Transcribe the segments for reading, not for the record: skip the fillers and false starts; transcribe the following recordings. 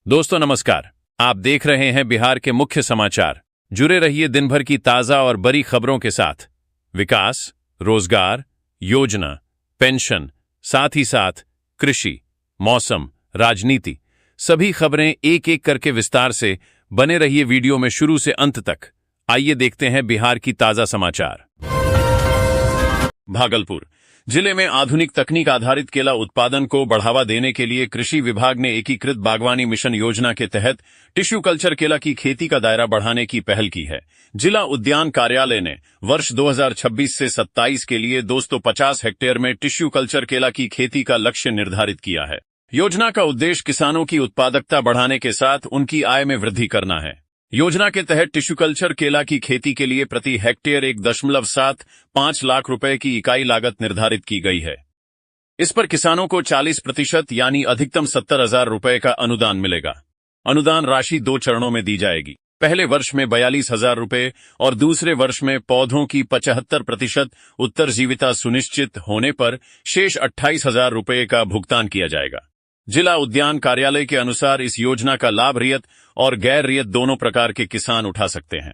दोस्तों नमस्कार। आप देख रहे हैं बिहार के मुख्य समाचार। जुड़े रहिए दिन भर की ताजा और बड़ी खबरों के साथ। विकास, रोजगार, योजना, पेंशन, साथ ही साथ कृषि, मौसम, राजनीति, सभी खबरें एक एक करके विस्तार से। बने रहिए वीडियो में शुरू से अंत तक। आइए देखते हैं बिहार की ताजा समाचार। भागलपुर जिले में आधुनिक तकनीक आधारित केला उत्पादन को बढ़ावा देने के लिए कृषि विभाग ने एकीकृत बागवानी मिशन योजना के तहत टिश्यू कल्चर केला की खेती का दायरा बढ़ाने की पहल की है। जिला उद्यान कार्यालय ने वर्ष 2026 से 27 के लिए 250 हेक्टेयर में टिश्यू कल्चर केला की खेती का लक्ष्य निर्धारित किया है। योजना का उद्देश्य किसानों की उत्पादकता बढ़ाने के साथ उनकी आय में वृद्धि करना है। योजना के तहत टिश्यू कल्चर केला की खेती के लिए प्रति हेक्टेयर 1.75 लाख रुपए की इकाई लागत निर्धारित की गई है। इस पर किसानों को 40% यानी अधिकतम 70,000 रुपए का अनुदान मिलेगा। अनुदान राशि 2 चरणों में दी जाएगी। पहले वर्ष में 42,000 रुपए और दूसरे वर्ष में पौधों की 75% उत्तरजीविता सुनिश्चित होने पर शेष 28,000 रुपए का भुगतान किया जाएगा। जिला उद्यान कार्यालय के अनुसार इस योजना का लाभ रियत और गैर रियत दोनों प्रकार के किसान उठा सकते हैं।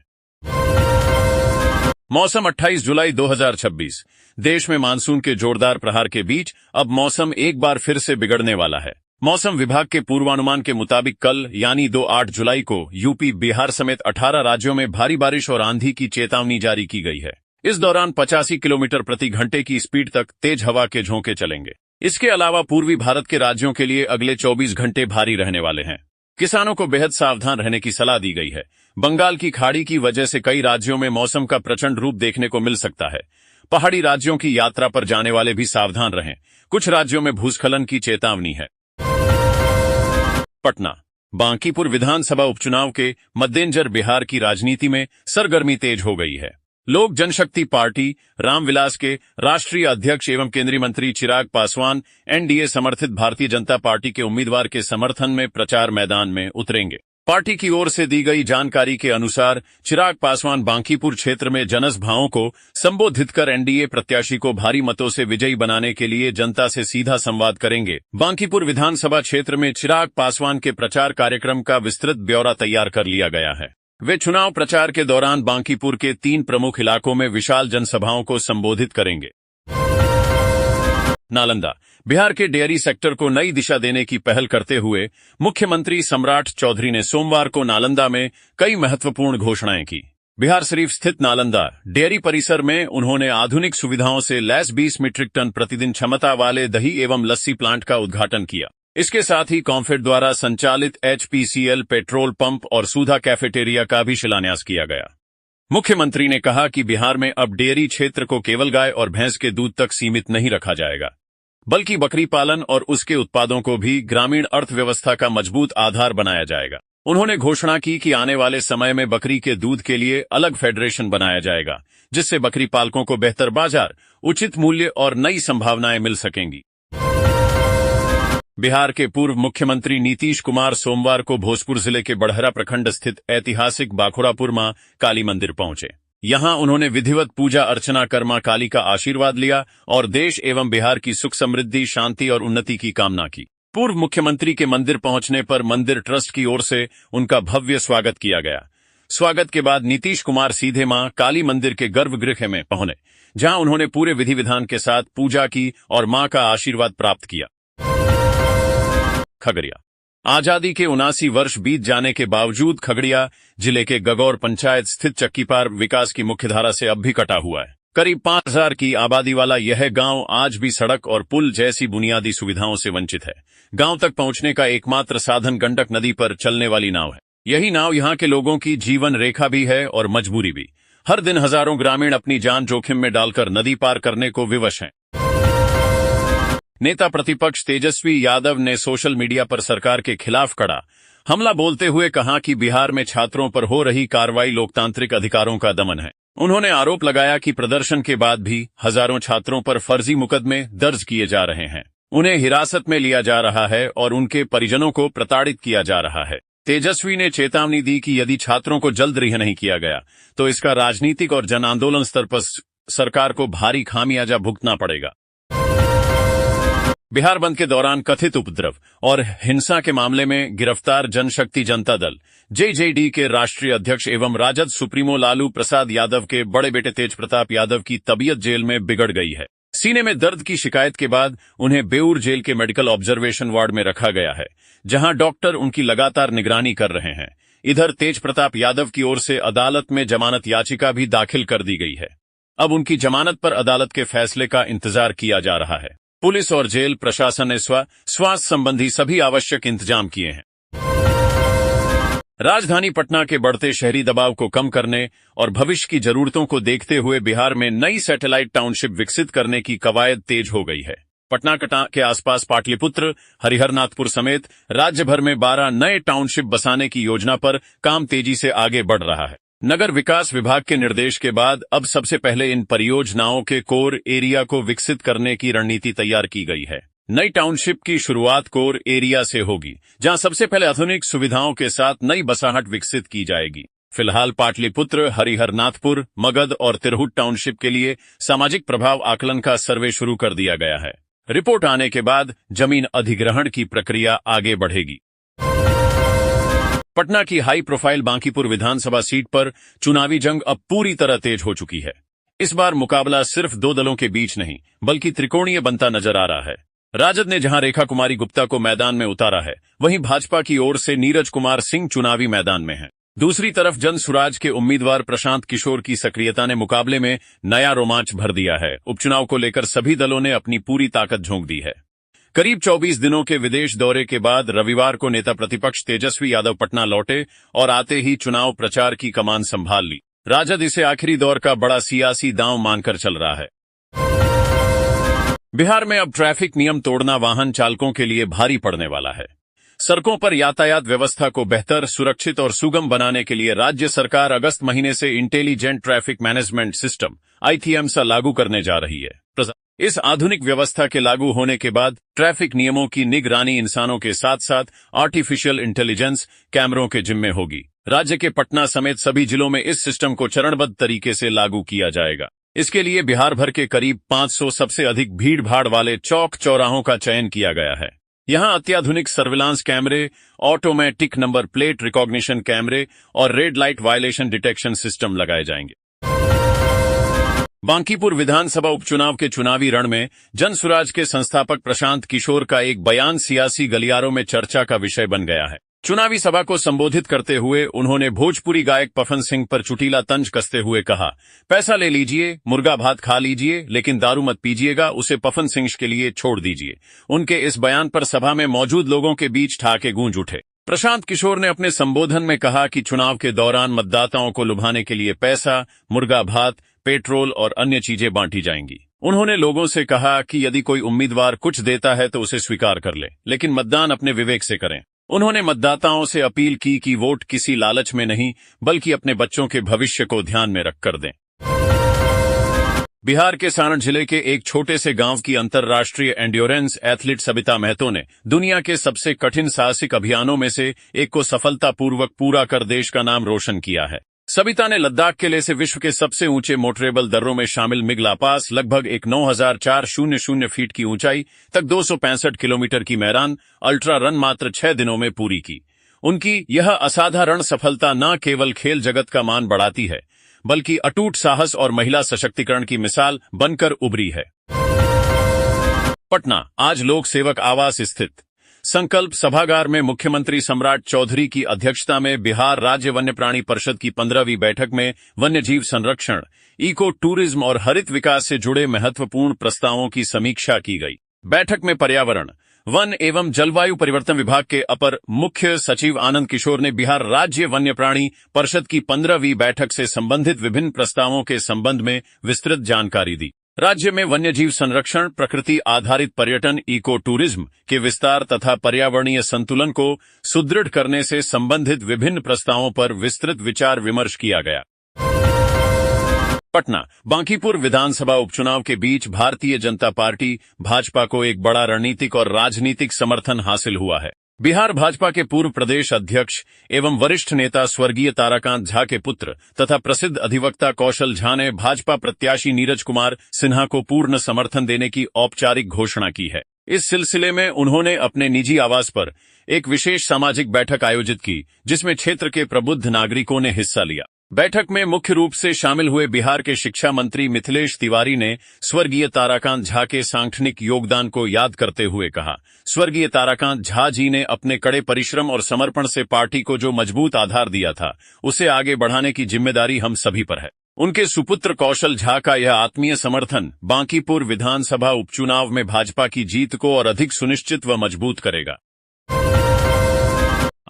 मौसम 28 जुलाई 2026। देश में मानसून के जोरदार प्रहार के बीच अब मौसम एक बार फिर से बिगड़ने वाला है। मौसम विभाग के पूर्वानुमान के मुताबिक कल यानी 8 जुलाई को यूपी, बिहार समेत 18 राज्यों में भारी बारिश और आंधी की चेतावनी जारी की गई है। इस दौरान 85 किलोमीटर प्रति घंटे की स्पीड तक तेज हवा के झोंके चलेंगे। इसके अलावा पूर्वी भारत के राज्यों के लिए अगले 24 घंटे भारी रहने वाले हैं। किसानों को बेहद सावधान रहने की सलाह दी गई है। बंगाल की खाड़ी की वजह से कई राज्यों में मौसम का प्रचंड रूप देखने को मिल सकता है। पहाड़ी राज्यों की यात्रा पर जाने वाले भी सावधान रहें। कुछ राज्यों में भूस्खलन की चेतावनी है। पटना बांकीपुर विधानसभा उपचुनाव के मद्देनजर बिहार की राजनीति में सरगर्मी तेज हो गई है। लोक जनशक्ति पार्टी रामविलास के राष्ट्रीय अध्यक्ष एवं केंद्रीय मंत्री चिराग पासवान एनडीए समर्थित भारतीय जनता पार्टी के उम्मीदवार के समर्थन में प्रचार मैदान में उतरेंगे। पार्टी की ओर से दी गई जानकारी के अनुसार चिराग पासवान बांकीपुर क्षेत्र में जनसभाओं को संबोधित कर एनडीए प्रत्याशी को भारी मतों से विजयी बनाने के लिए जनता से सीधा संवाद करेंगे। बांकीपुर विधानसभा क्षेत्र में चिराग पासवान के प्रचार कार्यक्रम का विस्तृत ब्यौरा तैयार कर लिया गया है। वे चुनाव प्रचार के दौरान बांकीपुर के 3 प्रमुख इलाकों में विशाल जनसभाओं को संबोधित करेंगे। नालंदा बिहार के डेयरी सेक्टर को नई दिशा देने की पहल करते हुए मुख्यमंत्री सम्राट चौधरी ने सोमवार को नालंदा में कई महत्वपूर्ण घोषणाएं की। बिहार शरीफ स्थित नालंदा डेयरी परिसर में उन्होंने आधुनिक सुविधाओं से लैस 20 मीट्रिक टन प्रतिदिन क्षमता वाले दही एवं लस्सी प्लांट का उद्घाटन किया। इसके साथ ही कॉम्फेड द्वारा संचालित एचपीसीएल पेट्रोल पंप और सुधा कैफेटेरिया का भी शिलान्यास किया गया। मुख्यमंत्री ने कहा कि बिहार में अब डेयरी क्षेत्र को केवल गाय और भैंस के दूध तक सीमित नहीं रखा जाएगा, बल्कि बकरी पालन और उसके उत्पादों को भी ग्रामीण अर्थव्यवस्था का मजबूत आधार बनाया जाएगा। उन्होंने घोषणा की कि आने वाले समय में बकरी के दूध के लिए अलग फेडरेशन बनाया जाएगा, जिससे बकरी पालकों को बेहतर बाजार, उचित मूल्य और नई संभावनाएं मिल सकेंगी। बिहार के पूर्व मुख्यमंत्री नीतीश कुमार सोमवार को भोजपुर जिले के बड़हरा प्रखंड स्थित ऐतिहासिक बाखोड़ापुर मां काली मंदिर पहुंचे। यहां उन्होंने विधिवत पूजा अर्चना कर मां काली का आशीर्वाद लिया और देश एवं बिहार की सुख समृद्धि, शांति और उन्नति की कामना की। पूर्व मुख्यमंत्री के मंदिर पहुंचने पर मंदिर ट्रस्ट की ओर से उनका भव्य स्वागत किया गया। स्वागत के बाद नीतीश कुमार सीधे मां काली मंदिर के गर्भगृह में पहुंचे, जहां उन्होंने पूरे विधि विधान के साथ पूजा की और मां का आशीर्वाद प्राप्त किया। खगड़िया आजादी के 79 वर्ष बीत जाने के बावजूद खगड़िया जिले के गगौर पंचायत स्थित चक्कीपार विकास की मुख्यधारा से अब भी कटा हुआ है। करीब 5,000 की आबादी वाला यह गांव आज भी सड़क और पुल जैसी बुनियादी सुविधाओं से वंचित है। गांव तक पहुंचने का एकमात्र साधन गंडक नदी पर चलने वाली नाव है। यही नाव यहां के लोगों की जीवन रेखा भी है और मजबूरी भी। हर दिन हजारों ग्रामीण अपनी जान जोखिम में डालकर नदी पार करने को विवश हैं। नेता प्रतिपक्ष तेजस्वी यादव ने सोशल मीडिया पर सरकार के खिलाफ कड़ा हमला बोलते हुए कहा कि बिहार में छात्रों पर हो रही कार्रवाई लोकतांत्रिक अधिकारों का दमन है। उन्होंने आरोप लगाया कि प्रदर्शन के बाद भी हजारों छात्रों पर फर्जी मुकदमे दर्ज किए जा रहे हैं, उन्हें हिरासत में लिया जा रहा है और उनके परिजनों को प्रताड़ित किया जा रहा है। तेजस्वी ने चेतावनी दी कि यदि छात्रों को जल्द रिहा नहीं किया गया तो इसका राजनीतिक और जन आंदोलन स्तर पर सरकार को भारी खामियाजा भुगतना पड़ेगा। बिहार बंद के दौरान कथित उपद्रव और हिंसा के मामले में गिरफ्तार जनशक्ति जनता दल जेजेडी के राष्ट्रीय अध्यक्ष एवं राजद सुप्रीमो लालू प्रसाद यादव के बड़े बेटे तेज प्रताप यादव की तबीयत जेल में बिगड़ गई है। सीने में दर्द की शिकायत के बाद उन्हें बेऊर जेल के मेडिकल ऑब्जर्वेशन वार्ड में रखा गया है, जहां डॉक्टर उनकी लगातार निगरानी कर रहे हैं। इधर तेज प्रताप यादव की ओर से अदालत में जमानत याचिका भी दाखिल कर दी गई है। अब उनकी जमानत पर अदालत के फैसले का इंतजार किया जा रहा है। पुलिस और जेल प्रशासन ने स्वास्थ्य संबंधी सभी आवश्यक इंतजाम किए हैं। राजधानी पटना के बढ़ते शहरी दबाव को कम करने और भविष्य की जरूरतों को देखते हुए बिहार में नई सैटेलाइट टाउनशिप विकसित करने की कवायद तेज हो गई है। पटना के आसपास पाटलिपुत्र, हरिहरनाथपुर समेत राज्य भर में 12 नए टाउनशिप बसाने की योजना पर काम तेजी से आगे बढ़ रहा है। नगर विकास विभाग के निर्देश के बाद अब सबसे पहले इन परियोजनाओं के कोर एरिया को विकसित करने की रणनीति तैयार की गई है। नई टाउनशिप की शुरुआत कोर एरिया से होगी, जहां सबसे पहले आधुनिक सुविधाओं के साथ नई बसाहट विकसित की जाएगी। फिलहाल पाटलिपुत्र, हरिहरनाथपुर, मगध और तिरहुत टाउनशिप के लिए सामाजिक प्रभाव आकलन का सर्वे शुरू कर दिया गया है। रिपोर्ट आने के बाद जमीन अधिग्रहण की प्रक्रिया आगे बढ़ेगी। पटना की हाई प्रोफाइल बांकीपुर विधानसभा सीट पर चुनावी जंग अब पूरी तरह तेज हो चुकी है। इस बार मुकाबला सिर्फ दो दलों के बीच नहीं, बल्कि त्रिकोणीय बनता नजर आ रहा है। राजद ने जहां रेखा कुमारी गुप्ता को मैदान में उतारा है, वहीं भाजपा की ओर से नीरज कुमार सिंह चुनावी मैदान में हैं। दूसरी तरफ जनसुराज के उम्मीदवार प्रशांत किशोर की सक्रियता ने मुकाबले में नया रोमांच भर दिया है। उपचुनाव को लेकर सभी दलों ने अपनी पूरी ताकत झोंक दी है। करीब 24 दिनों के विदेश दौरे के बाद रविवार को नेता प्रतिपक्ष तेजस्वी यादव पटना लौटे और आते ही चुनाव प्रचार की कमान संभाल ली। राजद इसे आखिरी दौर का बड़ा सियासी दांव मानकर चल रहा है। बिहार में अब ट्रैफिक नियम तोड़ना वाहन चालकों के लिए भारी पड़ने वाला है। सड़कों पर यातायात व्यवस्था को बेहतर, सुरक्षित और सुगम बनाने के लिए राज्य सरकार अगस्त महीने से intelligent traffic management system ITMSA लागू करने जा रही है। इस आधुनिक व्यवस्था के लागू होने के बाद ट्रैफिक नियमों की निगरानी इंसानों के साथ साथ आर्टिफिशियल इंटेलिजेंस कैमरों के जिम्मे होगी। राज्य के पटना समेत सभी जिलों में इस सिस्टम को चरणबद्ध तरीके से लागू किया जाएगा। इसके लिए बिहार भर के करीब 500 सबसे अधिक भीड़-भाड़ वाले चौक चौराहों का चयन किया गया है। यहां अत्याधुनिक सर्विलांस कैमरे, ऑटोमेटिक नंबर प्लेट रिकॉग्निशन कैमरे और red light violation detection system लगाए जाएंगे। बांकीपुर विधानसभा उपचुनाव के चुनावी रण में जनसुराज के संस्थापक प्रशांत किशोर का एक बयान सियासी गलियारों में चर्चा का विषय बन गया है। चुनावी सभा को संबोधित करते हुए उन्होंने भोजपुरी गायक पवन सिंह पर चुटीला तंज कसते हुए कहा, पैसा ले लीजिए, मुर्गा भात खा लीजिए, लेकिन दारू मत पीजिएगा, उसे पवन सिंह के लिए छोड़ दीजिए। उनके इस बयान पर सभा में मौजूद लोगों के बीच ठहाके गूंज उठे। प्रशांत किशोर ने अपने संबोधन में कहा कि चुनाव के दौरान मतदाताओं को लुभाने के लिए पैसा, मुर्गा भात, पेट्रोल और अन्य चीजें बांटी जाएंगी। उन्होंने लोगों से कहा कि यदि कोई उम्मीदवार कुछ देता है तो उसे स्वीकार कर ले, लेकिन मतदान अपने विवेक से करें। उन्होंने मतदाताओं से अपील की कि वोट किसी लालच में नहीं, बल्कि अपने बच्चों के भविष्य को ध्यान में रखकर दें। बिहार के सारण जिले के एक छोटे से गांव की अंतर्राष्ट्रीय एंड्योरेंस एथलीट सबिता महतो ने दुनिया के सबसे कठिन साहसिक अभियानों में से एक को सफलतापूर्वक पूरा कर देश का नाम रोशन किया है। सबिता ने लद्दाख किले से विश्व के सबसे ऊंचे मोटरेबल दर्रों में शामिल मिगला पास लगभग 9,400 फीट की ऊंचाई तक 265 किलोमीटर की मैरान अल्ट्रा रन मात्र 6 दिनों में पूरी की। उनकी यह असाधारण सफलता न केवल खेल जगत का मान बढ़ाती है, बल्कि अटूट साहस और महिला सशक्तिकरण की मिसाल बनकर उभरी है। पटना आज लोक सेवक आवास स्थित संकल्प सभागार में मुख्यमंत्री सम्राट चौधरी की अध्यक्षता में बिहार राज्य वन्य प्राणी परिषद की 15वीं बैठक में वन्यजीव संरक्षण, इको टूरिज्म और हरित विकास से जुड़े महत्वपूर्ण प्रस्तावों की समीक्षा की गई। बैठक में पर्यावरण, वन एवं जलवायु परिवर्तन विभाग के अपर मुख्य सचिव आनंद किशोर ने बिहार राज्य वन्य प्राणी परिषद की 15वीं बैठक से संबंधित विभिन्न प्रस्तावों के संबंध में विस्तृत जानकारी दी। राज्य में वन्यजीव संरक्षण, प्रकृति आधारित पर्यटन, इको टूरिज्म के विस्तार तथा पर्यावरणीय संतुलन को सुदृढ़ करने से संबंधित विभिन्न प्रस्तावों पर विस्तृत विचार विमर्श किया गया। पटना बांकीपुर विधानसभा उपचुनाव के बीच भारतीय जनता पार्टी भाजपा को एक बड़ा रणनीतिक और राजनीतिक समर्थन हासिल हुआ है। बिहार भाजपा के पूर्व प्रदेश अध्यक्ष एवं वरिष्ठ नेता स्वर्गीय ताराकांत झा के पुत्र तथा प्रसिद्ध अधिवक्ता कौशल झा ने भाजपा प्रत्याशी नीरज कुमार सिन्हा को पूर्ण समर्थन देने की औपचारिक घोषणा की है। इस सिलसिले में उन्होंने अपने निजी आवास पर एक विशेष सामाजिक बैठक आयोजित की, जिसमें क्षेत्र के प्रबुद्ध नागरिकों ने हिस्सा लिया। बैठक में मुख्य रूप से शामिल हुए बिहार के शिक्षा मंत्री मिथिलेश तिवारी ने स्वर्गीय ताराकांत झा के सांगठनिक योगदान को याद करते हुए कहा, स्वर्गीय ताराकांत झा जी ने अपने कड़े परिश्रम और समर्पण से पार्टी को जो मजबूत आधार दिया था, उसे आगे बढ़ाने की जिम्मेदारी हम सभी पर है। उनके सुपुत्र कौशल झा का यह आत्मीय समर्थन बांकीपुर विधानसभा उपचुनाव में भाजपा की जीत को और अधिक सुनिश्चित व मजबूत करेगा।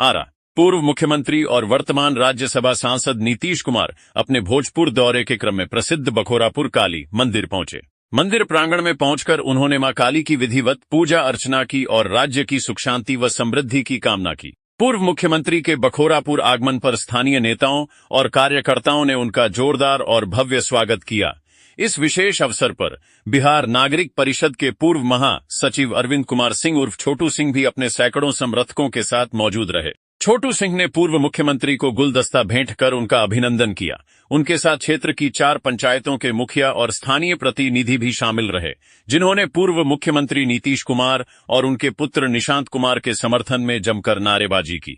आरा पूर्व मुख्यमंत्री और वर्तमान राज्यसभा सांसद नीतीश कुमार अपने भोजपुर दौरे के क्रम में प्रसिद्ध बखोरापुर काली मंदिर पहुंचे। मंदिर प्रांगण में पहुंचकर उन्होंने मां काली की विधिवत पूजा अर्चना की और राज्य की सुख शांति व समृद्धि की कामना की। पूर्व मुख्यमंत्री के बखोरापुर आगमन पर स्थानीय नेताओं और कार्यकर्ताओं ने उनका जोरदार और भव्य स्वागत किया। इस विशेष अवसर पर बिहार नागरिक परिषद के पूर्व महासचिव अरविंद कुमार सिंह उर्फ छोटू सिंह भी अपने सैकड़ों समर्थकों के साथ मौजूद रहे। छोटू सिंह ने पूर्व मुख्यमंत्री को गुलदस्ता भेंट कर उनका अभिनंदन किया। उनके साथ क्षेत्र की 4 पंचायतों के मुखिया और स्थानीय प्रतिनिधि भी शामिल रहे, जिन्होंने पूर्व मुख्यमंत्री नीतीश कुमार और उनके पुत्र निशांत कुमार के समर्थन में जमकर नारेबाजी की।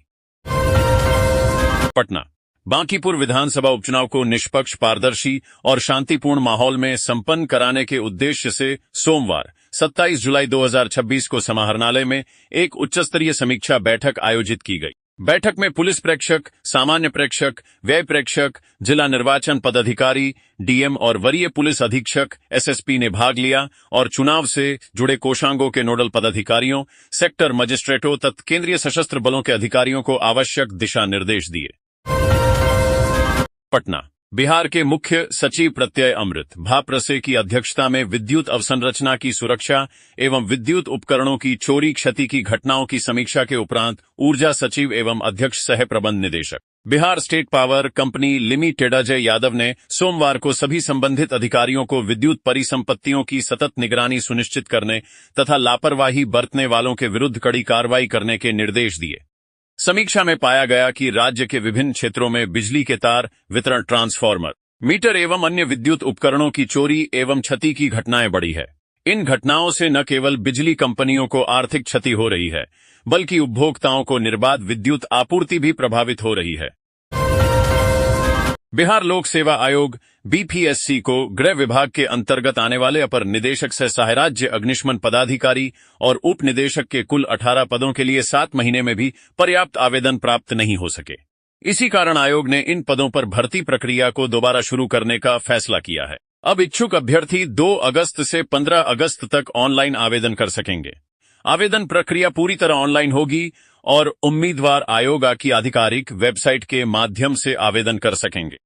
पटना बांकीपुर विधानसभा उपचुनाव को निष्पक्ष, पारदर्शी और शांतिपूर्ण माहौल में संपन्न कराने के उद्देश्य से सोमवार 27 जुलाई 2026 को समाहरणालय में एक उच्चस्तरीय समीक्षा बैठक आयोजित की गई। बैठक में पुलिस प्रेक्षक, सामान्य प्रेक्षक, व्यय प्रेक्षक, जिला निर्वाचन पदाधिकारी, डीएम और वरीय पुलिस अधीक्षक एसएसपी ने भाग लिया और चुनाव से जुड़े कोषांगों के नोडल पदाधिकारियों, सेक्टर मजिस्ट्रेटों तथा केंद्रीय सशस्त्र बलों के अधिकारियों को आवश्यक दिशा निर्देश दिए। पटना बिहार के मुख्य सचिव प्रत्यय अमृत भाप्रसे की अध्यक्षता में विद्युत अवसंरचना की सुरक्षा एवं विद्युत उपकरणों की चोरी क्षति की घटनाओं की समीक्षा के उपरांत ऊर्जा सचिव एवं अध्यक्ष सह प्रबंध निदेशक Bihar state power company limited Ajay Yadav ने सोमवार को सभी संबंधित अधिकारियों को विद्युत परिसंपत्तियों की सतत निगरानी सुनिश्चित करने तथा लापरवाही बरतने वालों के विरुद्ध कड़ी कार्रवाई करने के निर्देश दिए। समीक्षा में पाया गया कि राज्य के विभिन्न क्षेत्रों में बिजली के तार, वितरण ट्रांसफार्मर, मीटर एवं अन्य विद्युत उपकरणों की चोरी एवं क्षति की घटनाएं बढ़ी है। इन घटनाओं से न केवल बिजली कंपनियों को आर्थिक क्षति हो रही है, बल्कि उपभोक्ताओं को निर्बाध विद्युत आपूर्ति भी प्रभावित हो रही है। बिहार लोक सेवा आयोग बीपीएससी को गृह विभाग के अंतर्गत आने वाले अपर निदेशक सह सहायक राज्य अग्निशमन पदाधिकारी और उप निदेशक के कुल 18 पदों के लिए 7 महीने में भी पर्याप्त आवेदन प्राप्त नहीं हो सके। इसी कारण आयोग ने इन पदों पर भर्ती प्रक्रिया को दोबारा शुरू करने का फैसला किया है। अब इच्छुक अभ्यर्थी 2 अगस्त से 15 अगस्त तक ऑनलाइन आवेदन कर सकेंगे। आवेदन प्रक्रिया पूरी तरह ऑनलाइन होगी और उम्मीदवार आयोग की आधिकारिक वेबसाइट के माध्यम से आवेदन कर सकेंगे।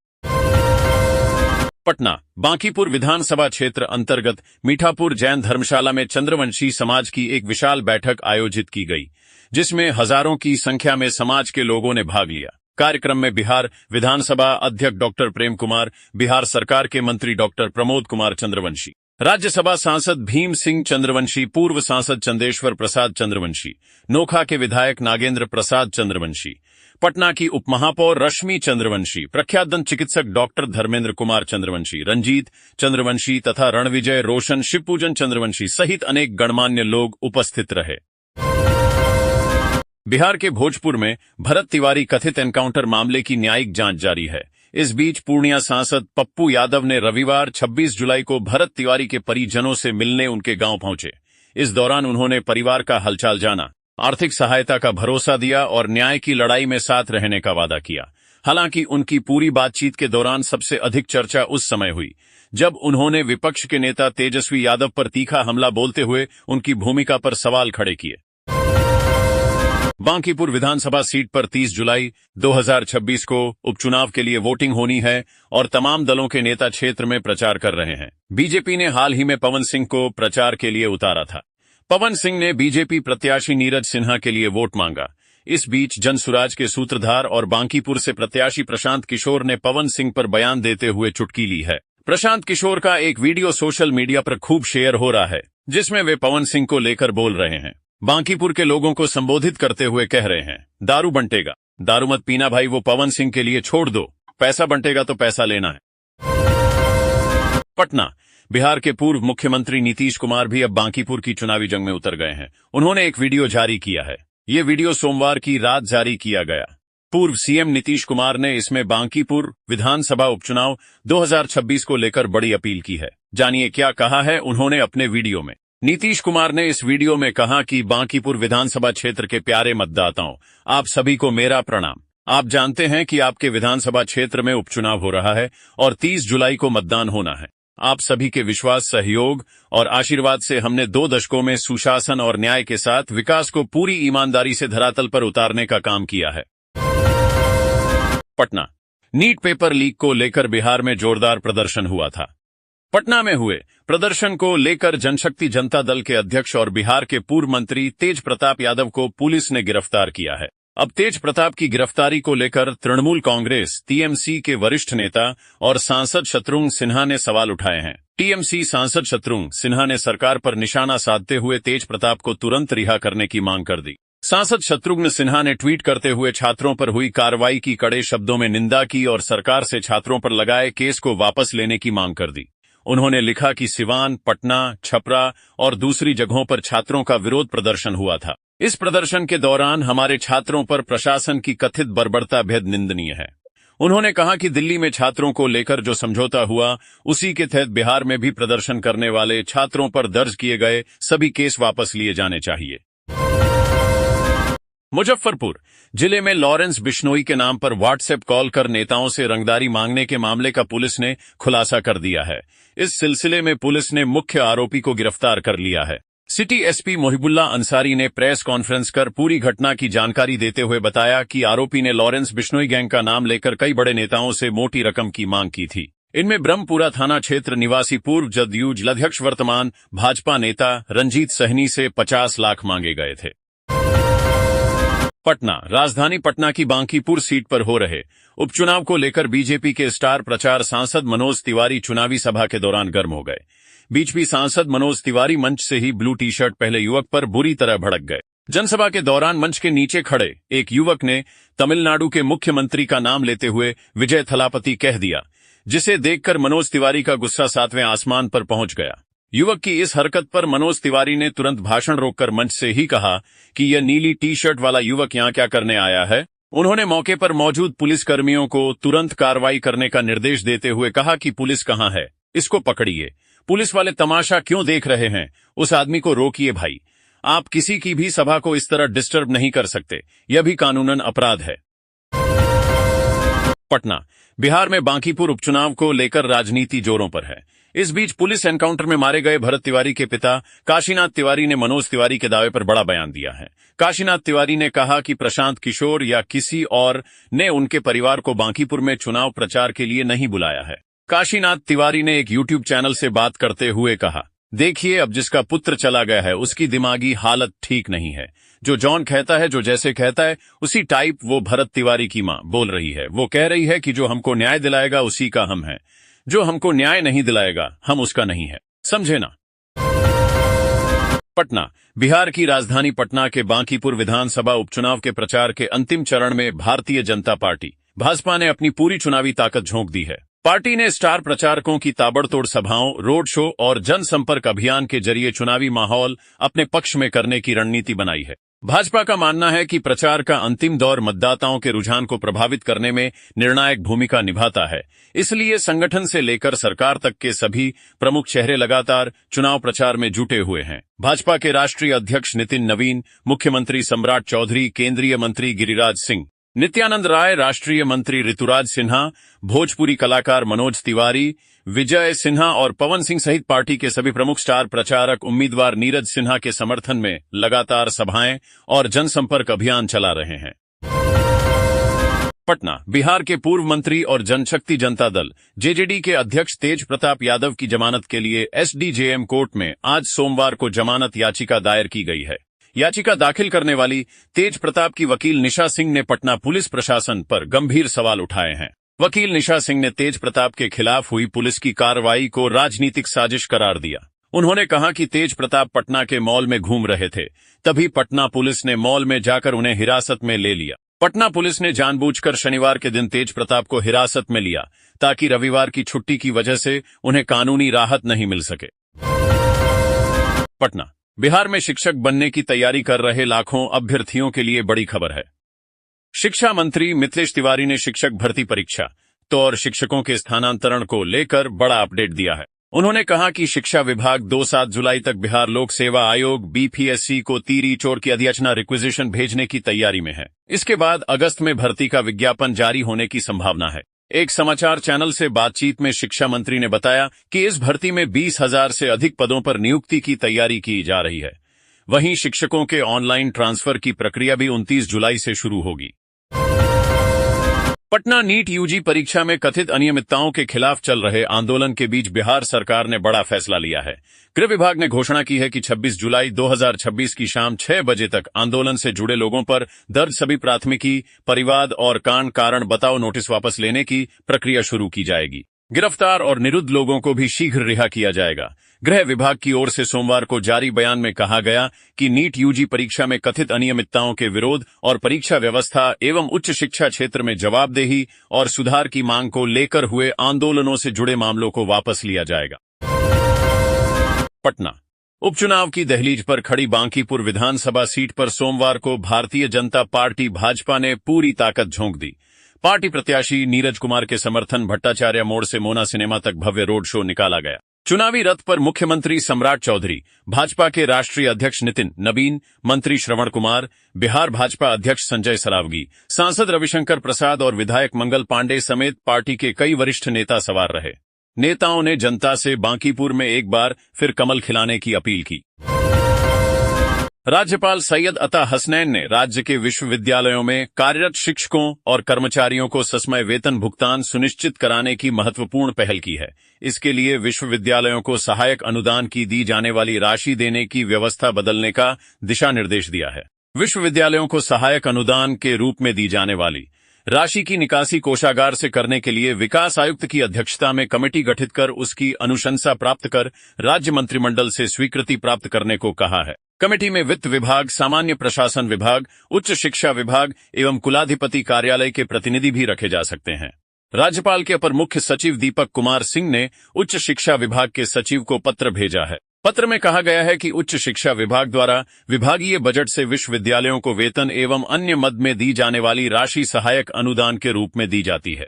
पटना बांकीपुर विधानसभा क्षेत्र अंतर्गत मीठापुर जैन धर्मशाला में चंद्रवंशी समाज की एक विशाल बैठक आयोजित की गई, जिसमें हजारों की संख्या में समाज के लोगों ने भाग लिया। कार्यक्रम में बिहार विधानसभा अध्यक्ष डॉक्टर प्रेम कुमार, बिहार सरकार के मंत्री डॉक्टर प्रमोद कुमार चंद्रवंशी, राज्यसभा सांसद भीम सिंह चंद्रवंशी, पूर्व सांसद चंदेश्वर प्रसाद चंद्रवंशी, नोखा के विधायक नागेंद्र प्रसाद चंद्रवंशी, पटना की उपमहापौर रश्मि चंद्रवंशी, प्रख्यात दंत चिकित्सक डॉक्टर धर्मेंद्र कुमार चंद्रवंशी, रंजीत चंद्रवंशी तथा रणविजय रोशन, शिवपूजन चंद्रवंशी सहित अनेक गणमान्य लोग उपस्थित रहे। बिहार के भोजपुर में भरत तिवारी कथित एनकाउंटर मामले की न्यायिक जांच जारी है। इस बीच पूर्णिया सांसद पप्पू यादव ने रविवार 26 जुलाई को भरत तिवारी के परिजनों से मिलने उनके गांव पहुंचे। इस दौरान उन्होंने परिवार का हालचाल जाना, आर्थिक सहायता का भरोसा दिया और न्याय की लड़ाई में साथ रहने का वादा किया। हालांकि उनकी पूरी बातचीत के दौरान सबसे अधिक चर्चा उस समय हुई जब उन्होंने विपक्ष के नेता तेजस्वी यादव पर तीखा हमला बोलते हुए उनकी भूमिका पर सवाल खड़े किए। बांकीपुर विधानसभा सीट पर 30 जुलाई 2026 को उपचुनाव के लिए वोटिंग होनी है और तमाम दलों के नेता क्षेत्र में प्रचार कर रहे हैं। बीजेपी ने हाल ही में पवन सिंह को प्रचार के लिए उतारा था। पवन सिंह ने बीजेपी प्रत्याशी नीरज सिन्हा के लिए वोट मांगा। इस बीच जनसुराज के सूत्रधार और बांकीपुर से प्रत्याशी प्रशांत किशोर ने पवन सिंह पर बयान देते हुए चुटकी ली है। प्रशांत किशोर का एक वीडियो सोशल मीडिया पर खूब शेयर हो रहा है, जिसमें वे पवन सिंह को लेकर बोल रहे हैं। बांकीपुर के लोगों को संबोधित करते हुए कह रहे हैं, दारू बंटेगा, दारू मत पीना भाई, वो पवन सिंह के लिए छोड़ दो, पैसा बंटेगा तो पैसा लेना है। पटना, बिहार के पूर्व मुख्यमंत्री नीतीश कुमार भी अब बांकीपुर की चुनावी जंग में उतर गए हैं। उन्होंने एक वीडियो जारी किया है। ये वीडियो सोमवार की रात जारी किया गया। पूर्व सीएम नीतीश कुमार ने इसमें बांकीपुर विधानसभा उपचुनाव 2026 को लेकर बड़ी अपील की है। जानिए क्या कहा है उन्होंने अपने वीडियो में। नीतीश कुमार ने इस वीडियो में कहा कि बांकीपुर विधानसभा क्षेत्र के प्यारे मतदाताओं, आप सभी को मेरा प्रणाम। आप जानते हैं कि आपके विधानसभा क्षेत्र में उपचुनाव हो रहा है और 30 जुलाई को मतदान होना है। आप सभी के विश्वास, सहयोग और आशीर्वाद से हमने 2 दशकों में सुशासन और न्याय के साथ विकास को पूरी ईमानदारी से धरातल पर उतारने का काम किया है। पटना, नीट पेपर लीक को लेकर बिहार में जोरदार प्रदर्शन हुआ था। पटना में हुए प्रदर्शन को लेकर जनशक्ति जनता दल के अध्यक्ष और बिहार के पूर्व मंत्री तेज प्रताप यादव को पुलिस ने गिरफ्तार किया है। अब तेज प्रताप की गिरफ्तारी को लेकर तृणमूल कांग्रेस टीएमसी के वरिष्ठ नेता और सांसद शत्रुघ्न सिन्हा ने सवाल उठाए हैं। टीएमसी सांसद शत्रुघ्न सिन्हा ने सरकार पर निशाना साधते हुए तेज प्रताप को तुरंत रिहा करने की मांग कर दी। सांसद शत्रुघ्न सिन्हा ने ट्वीट करते हुए छात्रों पर हुई कार्रवाई की कड़े शब्दों में निंदा की और सरकार से छात्रों पर लगाए केस को वापस लेने की मांग कर दी। उन्होंने लिखा कि सिवान, पटना, छपरा और दूसरी जगहों पर छात्रों का विरोध प्रदर्शन हुआ था। इस प्रदर्शन के दौरान हमारे छात्रों पर प्रशासन की कथित बर्बरता बेहद निंदनीय है। उन्होंने कहा कि दिल्ली में छात्रों को लेकर जो समझौता हुआ, उसी के तहत बिहार में भी प्रदर्शन करने वाले छात्रों पर दर्ज किए गए सभी केस वापस लिए जाने चाहिए। मुजफ्फरपुर जिले में लॉरेंस बिश्नोई के नाम पर व्हाट्सएप कॉल कर नेताओं से रंगदारी मांगने के मामले का पुलिस ने खुलासा कर दिया है। इस सिलसिले में पुलिस ने मुख्य आरोपी को गिरफ्तार कर लिया है। सिटी एसपी मोहिबुल्ला अंसारी ने प्रेस कॉन्फ्रेंस कर पूरी घटना की जानकारी देते हुए बताया कि आरोपी ने लॉरेंस बिश्नोई गैंग का नाम लेकर कई बड़े नेताओं से मोटी रकम की मांग की थी। इनमें ब्रह्मपुरा थाना क्षेत्र निवासी पूर्व जदयू जिलाध्यक्ष वर्तमान भाजपा नेता रंजीत सहनी से 50 लाख मांगे गए थे। पटना, राजधानी पटना की बांकीपुर सीट पर हो रहे उपचुनाव को लेकर बीजेपी के स्टार प्रचार सांसद मनोज तिवारी चुनावी सभा के दौरान गर्म हो गए। बीच सांसद मनोज तिवारी मंच से ही ब्लू टी शर्ट पहले युवक पर बुरी तरह भड़क गए। जनसभा के दौरान मंच के नीचे खड़े एक युवक ने तमिलनाडु के मुख्यमंत्री का नाम लेते हुए विजय थलापति कह दिया, जिसे देखकर मनोज तिवारी का गुस्सा 7वें आसमान पर पहुंच गया। युवक की इस हरकत पर मनोज तिवारी ने तुरंत भाषण रोककर मंच से ही कहा कि यह नीली टी शर्ट वाला युवक यहां क्या करने आया है। उन्होंने मौके पर मौजूद पुलिसकर्मियों को तुरंत कार्रवाई करने का निर्देश देते हुए कहा कि पुलिस कहां है, इसको पकड़िए। पुलिस वाले तमाशा क्यों देख रहे हैं, उस आदमी को रोकिए भाई। आप किसी की भी सभा को इस तरह डिस्टर्ब नहीं कर सकते, यह भी कानूनन अपराध है। पटना, बिहार में बांकीपुर उपचुनाव को लेकर राजनीति जोरों पर है। इस बीच पुलिस एनकाउंटर में मारे गए भरत तिवारी के पिता काशीनाथ तिवारी ने मनोज तिवारी के दावे पर बड़ा बयान दिया है। काशीनाथ तिवारी ने कहा कि प्रशांत किशोर या किसी और ने उनके परिवार को बांकीपुर में चुनाव प्रचार के लिए नहीं बुलाया है। काशीनाथ तिवारी ने एक यूट्यूब चैनल से बात करते हुए कहा, देखिए अब जिसका पुत्र चला गया है उसकी दिमागी हालत ठीक नहीं है। जो जॉन कहता है, जो जैसे कहता है उसी टाइप वो भरत तिवारी की मां बोल रही है। वो कह रही है कि जो हमको न्याय दिलाएगा उसी का हम है, जो हमको न्याय नहीं दिलाएगा हम उसका नहीं है, समझे ना। पटना, बिहार की राजधानी पटना के बांकीपुर विधानसभा उपचुनाव के प्रचार के अंतिम चरण में भारतीय जनता पार्टी भाजपा ने अपनी पूरी चुनावी ताकत झोंक दी है। पार्टी ने स्टार प्रचारकों की ताबड़तोड़ सभाओं, रोड शो और जनसंपर्क अभियान के जरिए चुनावी माहौल अपने पक्ष में करने की रणनीति बनाई है। भाजपा का मानना है कि प्रचार का अंतिम दौर मतदाताओं के रुझान को प्रभावित करने में निर्णायक भूमिका निभाता है। इसलिए संगठन से लेकर सरकार तक के सभी प्रमुख चेहरे लगातार चुनाव प्रचार में जुटे हुए हैं। भाजपा के राष्ट्रीय अध्यक्ष नितिन नवीन, मुख्यमंत्री सम्राट चौधरी, केंद्रीय मंत्री गिरिराज सिंह, नित्यानंद राय, राष्ट्रीय मंत्री ऋतुराज सिन्हा, भोजपुरी कलाकार मनोज तिवारी, विजय सिन्हा और पवन सिंह सहित पार्टी के सभी प्रमुख स्टार प्रचारक उम्मीदवार नीरज सिन्हा के समर्थन में लगातार सभाएं और जनसंपर्क अभियान चला रहे हैं। पटना, बिहार के पूर्व मंत्री और जनशक्ति जनता दल जेजेडी के अध्यक्ष तेज प्रताप यादव की जमानत के लिए एसडीजेएम कोर्ट में आज सोमवार को जमानत याचिका दायर की गई है। याचिका दाखिल करने वाली तेज प्रताप की वकील निशा सिंह ने पटना पुलिस प्रशासन पर गंभीर सवाल उठाए हैं। वकील निशा सिंह ने तेज प्रताप के खिलाफ हुई पुलिस की कार्रवाई को राजनीतिक साजिश करार दिया। उन्होंने कहा कि तेज प्रताप पटना के मॉल में घूम रहे थे, तभी पटना पुलिस ने मॉल में जाकर उन्हें हिरासत में ले लिया। पटना पुलिस ने जानबूझकर शनिवार के दिन तेज प्रताप को हिरासत में लिया ताकि रविवार की छुट्टी की वजह से उन्हें कानूनी राहत नहीं मिल सके। पटना, बिहार में शिक्षक बनने की तैयारी कर रहे लाखों अभ्यर्थियों के लिए बड़ी खबर है। शिक्षा मंत्री मिथिलेश तिवारी ने शिक्षक भर्ती परीक्षा और शिक्षकों के स्थानांतरण को लेकर बड़ा अपडेट दिया है। उन्होंने कहा कि शिक्षा विभाग 2-7 जुलाई तक बिहार लोक सेवा आयोग बीपीएससी को तीरी चोर की अधियाचना रिक्विजिशन भेजने की तैयारी में है। इसके बाद अगस्त में भर्ती का विज्ञापन जारी होने की संभावना है। एक समाचार चैनल से बातचीत में शिक्षा मंत्री ने बताया कि इस भर्ती में 20,000 से अधिक पदों पर नियुक्ति की तैयारी की जा रही है। वहीं शिक्षकों के ऑनलाइन ट्रांसफर की प्रक्रिया भी 29 जुलाई से शुरू होगी। पटना नीट यूजी परीक्षा में कथित अनियमितताओं के खिलाफ चल रहे आंदोलन के बीच बिहार सरकार ने बड़ा फैसला लिया है। गृह विभाग ने घोषणा की है कि 26 जुलाई 2026 की शाम 6 बजे तक आंदोलन से जुड़े लोगों पर दर्ज सभी प्राथमिकी, परिवाद और कारण बताओ नोटिस वापस लेने की प्रक्रिया शुरू की जाएगी। गिरफ्तार और निरुद्ध लोगों को भी शीघ्र रिहा किया जाएगा। गृह विभाग की ओर से सोमवार को जारी बयान में कहा गया कि नीट यूजी परीक्षा में कथित अनियमितताओं के विरोध और परीक्षा व्यवस्था एवं उच्च शिक्षा क्षेत्र में जवाबदेही और सुधार की मांग को लेकर हुए आंदोलनों से जुड़े मामलों को वापस लिया जाएगा। पटना, उपचुनाव की दहलीज पर खड़ी बांकीपुर विधानसभा सीट पर सोमवार को भारतीय जनता पार्टी भाजपा ने पूरी ताकत झोंक दी। पार्टी प्रत्याशी नीरज कुमार के समर्थन भट्टाचार्य मोड़ से मोना सिनेमा तक भव्य रोड शो निकाला गया। चुनावी रथ पर मुख्यमंत्री सम्राट चौधरी, भाजपा के राष्ट्रीय अध्यक्ष नितिन नबीन, मंत्री श्रवण कुमार, बिहार भाजपा अध्यक्ष संजय सरावगी, सांसद रविशंकर प्रसाद और विधायक मंगल पांडे समेत पार्टी के कई वरिष्ठ नेता सवार रहे। नेताओं ने जनता से बांकीपुर में एक बार फिर कमल खिलाने की अपील की। राज्यपाल सैयद अता हसनैन ने राज्य के विश्वविद्यालयों में कार्यरत शिक्षकों और कर्मचारियों को ससमय वेतन भुगतान सुनिश्चित कराने की महत्वपूर्ण पहल की है। इसके लिए विश्वविद्यालयों को सहायक अनुदान की दी जाने वाली राशि देने की व्यवस्था बदलने का दिशा निर्देश दिया है। विश्वविद्यालयों को सहायक अनुदान के रूप में दी जाने वाली राशि की निकासी कोषागार से करने के लिए विकास आयुक्त की अध्यक्षता में कमेटी गठित कर उसकी अनुशंसा प्राप्त कर राज्य मंत्रिमंडल से स्वीकृति प्राप्त करने को कहा है। कमेटी में वित्त विभाग, सामान्य प्रशासन विभाग, उच्च शिक्षा विभाग एवं कुलाधिपति कार्यालय के प्रतिनिधि भी रखे जा सकते हैं। राज्यपाल के अपर मुख्य सचिव दीपक कुमार सिंह ने उच्च शिक्षा विभाग के सचिव को पत्र भेजा है। पत्र में कहा गया है कि उच्च शिक्षा विभाग द्वारा विभागीय बजट से विश्वविद्यालयों को वेतन एवं अन्य मद में दी जाने वाली राशि सहायक अनुदान के रूप में दी जाती है।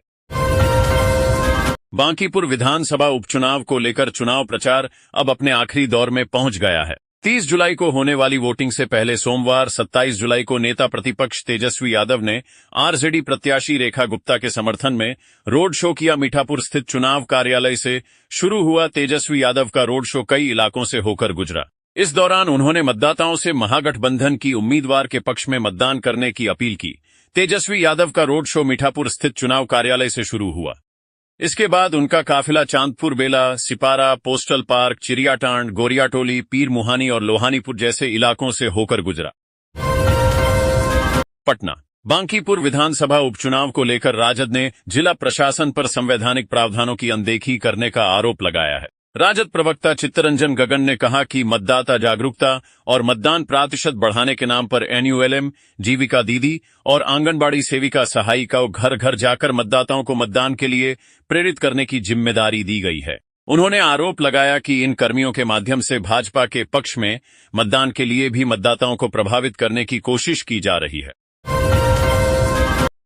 बांकीपुर विधानसभा उपचुनाव को लेकर चुनाव प्रचार अब अपने आखिरी दौर में पहुंच गया है। 30 जुलाई को होने वाली वोटिंग से पहले सोमवार 27 जुलाई को नेता प्रतिपक्ष तेजस्वी यादव ने आरजेडी प्रत्याशी रेखा गुप्ता के समर्थन में रोड शो किया। मीठापुर स्थित चुनाव कार्यालय से शुरू हुआ तेजस्वी यादव का रोड शो कई इलाकों से होकर गुजरा। इस दौरान उन्होंने मतदाताओं से महागठबंधन की उम्मीदवार के पक्ष में मतदान करने की अपील की। तेजस्वी यादव का रोड शो मीठापुर स्थित चुनाव कार्यालय से शुरू हुआ। इसके बाद उनका काफिला चांदपुर बेला, सिपारा, पोस्टल पार्क, चिड़ियाटांड, गोरियाटोली, पीर मुहानी और लोहानीपुर जैसे इलाकों से होकर गुजरा। पटना, बांकीपुर विधानसभा उपचुनाव को लेकर राजद ने जिला प्रशासन पर संवैधानिक प्रावधानों की अनदेखी करने का आरोप लगाया है। राजद प्रवक्ता चित्तरंजन गगन ने कहा कि मतदाता जागरूकता और मतदान प्रतिशत बढ़ाने के नाम पर एनयूएलएम, जीविका दीदी और आंगनबाड़ी सेविका सहायिका को घर घर जाकर मतदाताओं को मतदान के लिए प्रेरित करने की जिम्मेदारी दी गई है। उन्होंने आरोप लगाया कि इन कर्मियों के माध्यम से भाजपा के पक्ष में मतदान के लिए भी मतदाताओं को प्रभावित करने की कोशिश की जा रही है।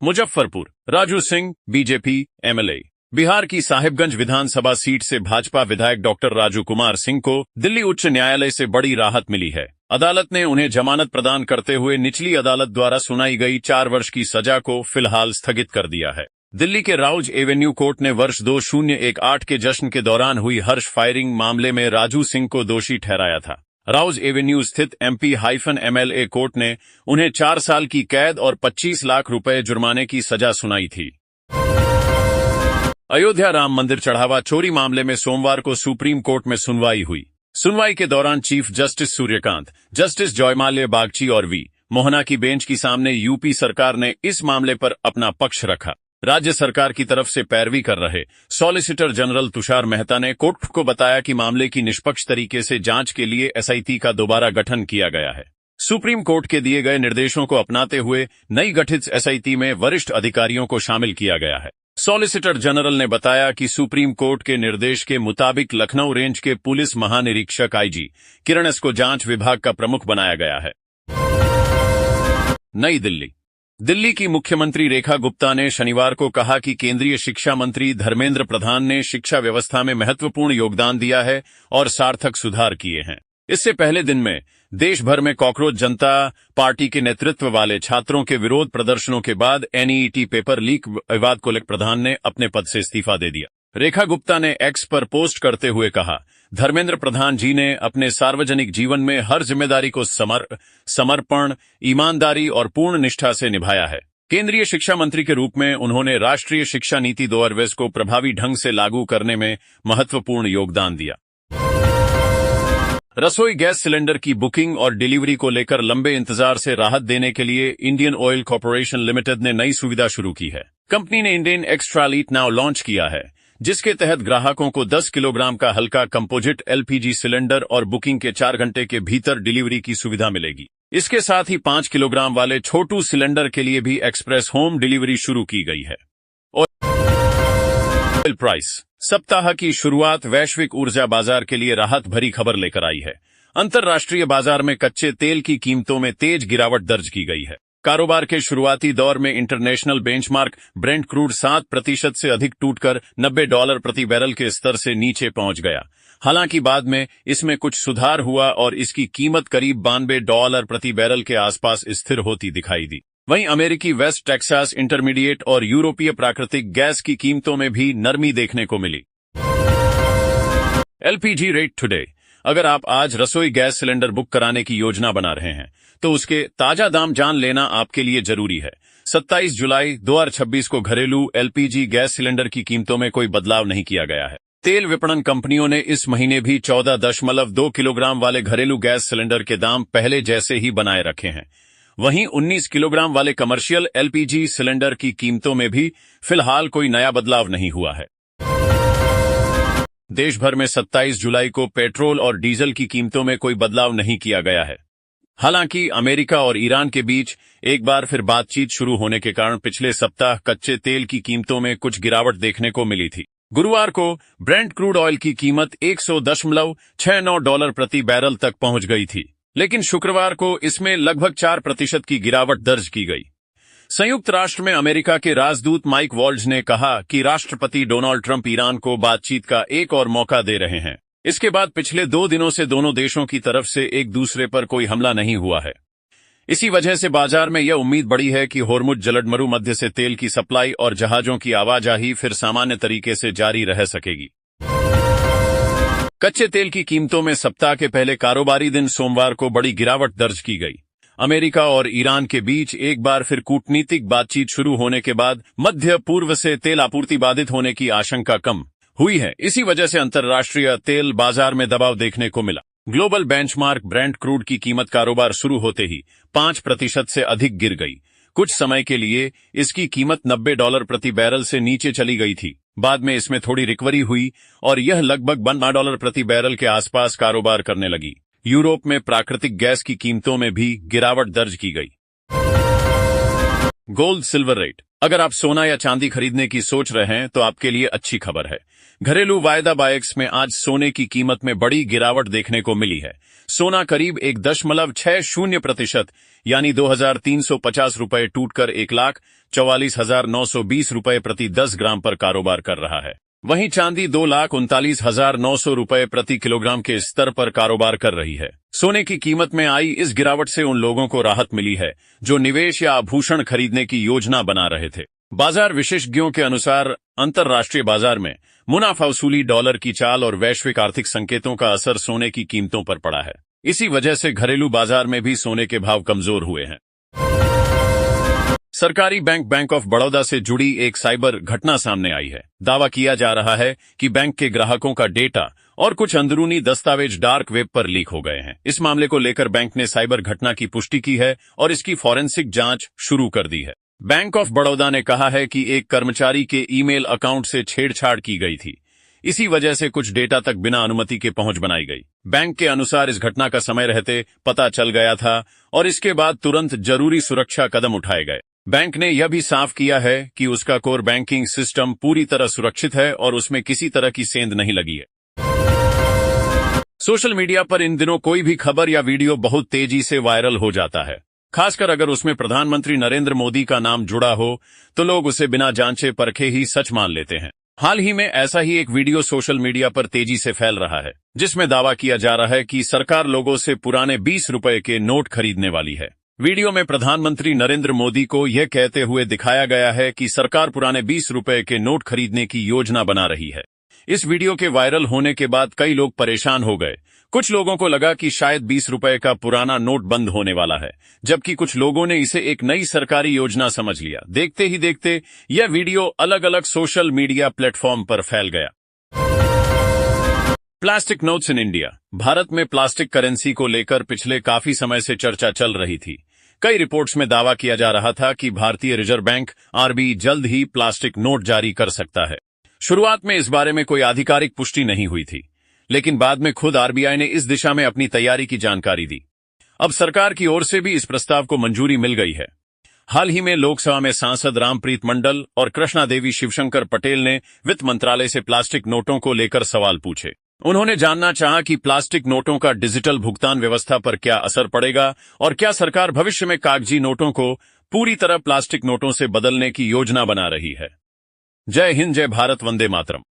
Muzaffarpur, Raju Singh, BJP MLA. बिहार की साहिबगंज विधानसभा सीट से भाजपा विधायक डॉक्टर राजू कुमार सिंह को दिल्ली उच्च न्यायालय से बड़ी राहत मिली है। अदालत ने उन्हें जमानत प्रदान करते हुए निचली अदालत द्वारा सुनाई गई 4 वर्ष की सजा को फिलहाल स्थगित कर दिया है। दिल्ली के राउज एवेन्यू कोर्ट ने वर्ष 2018 के जश्न के दौरान हुई हर्ष फायरिंग मामले में राजू सिंह को दोषी ठहराया था। राउज एवेन्यू स्थित MP-MLA कोर्ट ने उन्हें 4 साल की कैद और 25 लाख रुपए जुर्माने की सजा सुनाई थी। अयोध्या राम मंदिर चढ़ावा चोरी मामले में सोमवार को सुप्रीम कोर्ट में सुनवाई हुई। सुनवाई के दौरान chief justice Suryakant, justice Joymalya Bagchi और वी. मोहना की बेंच के सामने यूपी सरकार ने इस मामले पर अपना पक्ष रखा। राज्य सरकार की तरफ से पैरवी कर रहे सॉलिसिटर जनरल तुषार मेहता ने कोर्ट को बताया कि मामले की निष्पक्ष तरीके से जांच के लिए एसआईटी का दोबारा गठन किया गया है। सुप्रीम कोर्ट के दिए गए निर्देशों को अपनाते हुए नई गठित एसआईटी में वरिष्ठ अधिकारियों को शामिल किया गया है। सॉलिसिटर जनरल ने बताया कि सुप्रीम कोर्ट के निर्देश के मुताबिक लखनऊ रेंज के पुलिस महानिरीक्षक आईजी किरण एस को जांच विभाग का प्रमुख बनाया गया है। नई दिल्ली। दिल्ली की मुख्यमंत्री रेखा गुप्ता ने शनिवार को कहा कि केंद्रीय शिक्षा मंत्री धर्मेंद्र प्रधान ने शिक्षा व्यवस्था में महत्वपूर्ण योगदान दिया है और सार्थक सुधार किए हैं। इससे पहले दिन में देश भर में कॉकरोच जनता पार्टी के नेतृत्व वाले छात्रों के विरोध प्रदर्शनों के बाद एनईईटी पेपर लीक विवाद को लेकर प्रधान ने अपने पद से इस्तीफा दे दिया। रेखा गुप्ता ने एक्स पर पोस्ट करते हुए कहा, धर्मेंद्र प्रधान जी ने अपने सार्वजनिक जीवन में हर जिम्मेदारी को समर्पण, ईमानदारी और पूर्ण निष्ठा से निभाया है। केंद्रीय शिक्षा मंत्री के रूप में उन्होंने राष्ट्रीय शिक्षा नीति 2022 को प्रभावी ढंग से लागू करने में महत्वपूर्ण योगदान दिया। रसोई गैस सिलेंडर की बुकिंग और डिलीवरी को लेकर लंबे इंतजार से राहत देने के लिए इंडियन ऑयल कॉर्पोरेशन लिमिटेड ने नई सुविधा शुरू की है। कंपनी ने इंडियन एक्स्ट्रा लीट नाउ लॉन्च किया है, जिसके तहत ग्राहकों को 10 किलोग्राम का हल्का कंपोजिट एलपीजी सिलेंडर और बुकिंग के 4 घंटे के भीतर डिलीवरी की सुविधा मिलेगी। इसके साथ ही 5 किलोग्राम वाले छोटू सिलेंडर के लिए भी एक्सप्रेस होम डिलीवरी शुरू की गई है। Oil price. सप्ताह की शुरुआत वैश्विक ऊर्जा बाजार के लिए राहत भरी खबर लेकर आई है। अंतर्राष्ट्रीय बाजार में कच्चे तेल की कीमतों में तेज गिरावट दर्ज की गई है। कारोबार के शुरुआती दौर में इंटरनेशनल बेंचमार्क ब्रेंट क्रूड 7% से अधिक टूटकर $90 प्रति बैरल के स्तर से नीचे पहुंच गया। हालांकि बाद में इसमें कुछ सुधार हुआ और इसकी कीमत करीब $92 प्रति बैरल के आसपास स्थिर होती दिखाई दी। वहीं अमेरिकी वेस्ट टेक्सास इंटरमीडिएट और यूरोपीय प्राकृतिक गैस की कीमतों में भी नरमी देखने को मिली। LPG rate today. अगर आप आज रसोई गैस सिलेंडर बुक कराने की योजना बना रहे हैं तो उसके ताजा दाम जान लेना आपके लिए जरूरी है। 27 जुलाई 2026 को घरेलू एलपीजी गैस सिलेंडर की कीमतों में कोई बदलाव नहीं किया गया है। तेल विपणन कंपनियों ने इस महीने भी 14.2 किलोग्राम वाले घरेलू गैस सिलेंडर के दाम पहले जैसे ही बनाए रखे हैं। वहीं 19 किलोग्राम वाले कमर्शियल एलपीजी सिलेंडर की कीमतों में भी फिलहाल कोई नया बदलाव नहीं हुआ है। देश भर में 27 जुलाई को पेट्रोल और डीजल की कीमतों में कोई बदलाव नहीं किया गया है। हालांकि अमेरिका और ईरान के बीच एक बार फिर बातचीत शुरू होने के कारण पिछले सप्ताह कच्चे तेल की कीमतों में कुछ गिरावट देखने को मिली थी। गुरुवार को ब्रेंट क्रूड ऑयल की कीमत $100.69 प्रति बैरल तक पहुंच गई थी, लेकिन शुक्रवार को इसमें लगभग 4% की गिरावट दर्ज की गई। संयुक्त राष्ट्र में अमेरिका के राजदूत माइक वॉल्ज ने कहा कि राष्ट्रपति डोनाल्ड ट्रंप ईरान को बातचीत का एक और मौका दे रहे हैं। इसके बाद पिछले 2 दिनों से दोनों देशों की तरफ से एक दूसरे पर कोई हमला नहीं हुआ है। इसी वजह से बाजार में यह उम्मीद बढ़ी है कि होर्मुज जलडमरु मध्य से तेल की सप्लाई और जहाजों की आवाजाही फिर सामान्य तरीके से जारी रह सकेगी। कच्चे तेल की कीमतों में सप्ताह के पहले कारोबारी दिन सोमवार को बड़ी गिरावट दर्ज की गई। अमेरिका और ईरान के बीच एक बार फिर कूटनीतिक बातचीत शुरू होने के बाद मध्य पूर्व से तेल आपूर्ति बाधित होने की आशंका कम हुई है। इसी वजह से अंतर्राष्ट्रीय तेल बाजार में दबाव देखने को मिला। ग्लोबल बेंचमार्क ब्रेंट क्रूड की कीमत कारोबार शुरू होते ही 5% से अधिक गिर गई। कुछ समय के लिए इसकी कीमत $90 प्रति बैरल से नीचे चली गई थी। बाद में इसमें थोड़ी रिकवरी हुई और यह लगभग $92 प्रति बैरल के आसपास कारोबार करने लगी। यूरोप में प्राकृतिक गैस की कीमतों में भी गिरावट दर्ज की गई। Gold silver rate. अगर आप सोना या चांदी खरीदने की सोच रहे हैं तो आपके लिए अच्छी खबर है। घरेलू वायदा बाएक्स में आज सोने की कीमत में बड़ी गिरावट देखने को मिली है। सोना करीब 1.60% यानी 2,350 रुपए टूटकर 1,44,920 रुपए प्रति 10 ग्राम पर कारोबार कर रहा है। वहीं चांदी 2,39,900 रुपए प्रति किलोग्राम के स्तर पर कारोबार कर रही है। सोने की कीमत में आई इस गिरावट से उन लोगों को राहत मिली है जो निवेश या आभूषण खरीदने की योजना बना रहे थे। बाजार विशेषज्ञों के अनुसार अंतर्राष्ट्रीय बाजार में मुनाफा वसूली, डॉलर की चाल और वैश्विक आर्थिक संकेतों का असर सोने की कीमतों पर पड़ा है। इसी वजह से घरेलू बाजार में भी सोने के भाव कमजोर हुए हैं। सरकारी बैंक ऑफ बड़ौदा से जुड़ी एक साइबर घटना सामने आई है। दावा किया जा रहा है कि बैंक के ग्राहकों का डेटा और कुछ अंदरूनी दस्तावेज डार्क वेब पर लीक हो गए हैं। इस मामले को लेकर बैंक ने साइबर घटना की पुष्टि की है और इसकी फॉरेंसिक जांच शुरू कर दी है। बैंक ऑफ बड़ौदा ने कहा है कि एक कर्मचारी के ईमेल अकाउंट से छेड़छाड़ की गई थी। इसी वजह से कुछ डेटा तक बिना अनुमति के पहुंच बनाई गई। बैंक के अनुसार इस घटना का समय रहते पता चल गया था और इसके बाद तुरंत जरूरी सुरक्षा कदम उठाए गए। बैंक ने यह भी साफ किया है कि उसका कोर बैंकिंग सिस्टम पूरी तरह सुरक्षित है और उसमें किसी तरह की सेंध नहीं लगी है। सोशल मीडिया पर इन दिनों कोई भी खबर या वीडियो बहुत तेजी से वायरल हो जाता है, खासकर अगर उसमें प्रधानमंत्री नरेंद्र मोदी का नाम जुड़ा हो तो लोग उसे बिना जांचे परखे ही सच मान लेते हैं। हाल ही में ऐसा ही एक वीडियो सोशल मीडिया पर तेजी से फैल रहा है, जिसमें दावा किया जा रहा है कि सरकार लोगों से पुराने 20 रुपए के नोट खरीदने वाली है। वीडियो में प्रधानमंत्री नरेंद्र मोदी को यह कहते हुए दिखाया गया है कि सरकार पुराने 20 रुपए के नोट खरीदने की योजना बना रही है। इस वीडियो के वायरल होने के बाद कई लोग परेशान हो गए। कुछ लोगों को लगा कि शायद 20 रुपए का पुराना नोट बंद होने वाला है, जबकि कुछ लोगों ने इसे एक नई सरकारी योजना समझ लिया। देखते ही देखते यह वीडियो अलग अलग सोशल मीडिया प्लेटफॉर्म पर फैल गया। Plastic notes in India. Bharat में प्लास्टिक करेंसी को लेकर पिछले काफी समय से चर्चा चल रही थी। कई रिपोर्ट्स में दावा किया जा रहा था कि भारतीय रिजर्व बैंक आरबीआई जल्द ही प्लास्टिक नोट जारी कर सकता है। शुरुआत में इस बारे में कोई आधिकारिक पुष्टि नहीं हुई थी, लेकिन बाद में खुद आरबीआई ने इस दिशा में अपनी तैयारी की जानकारी दी। अब सरकार की ओर से भी इस प्रस्ताव को मंजूरी मिल गई है। हाल ही में लोकसभा में सांसद रामप्रीत मंडल और कृष्णा देवी शिवशंकर पटेल ने वित्त मंत्रालय से प्लास्टिक नोटों को लेकर सवाल पूछे। उन्होंने जानना चाहा कि प्लास्टिक नोटों का डिजिटल भुगतान व्यवस्था पर क्या असर पड़ेगा और क्या सरकार भविष्य में कागजी नोटों को पूरी तरह प्लास्टिक नोटों से बदलने की योजना बना रही है। जय हिंद, जय भारत, वंदे मातरम।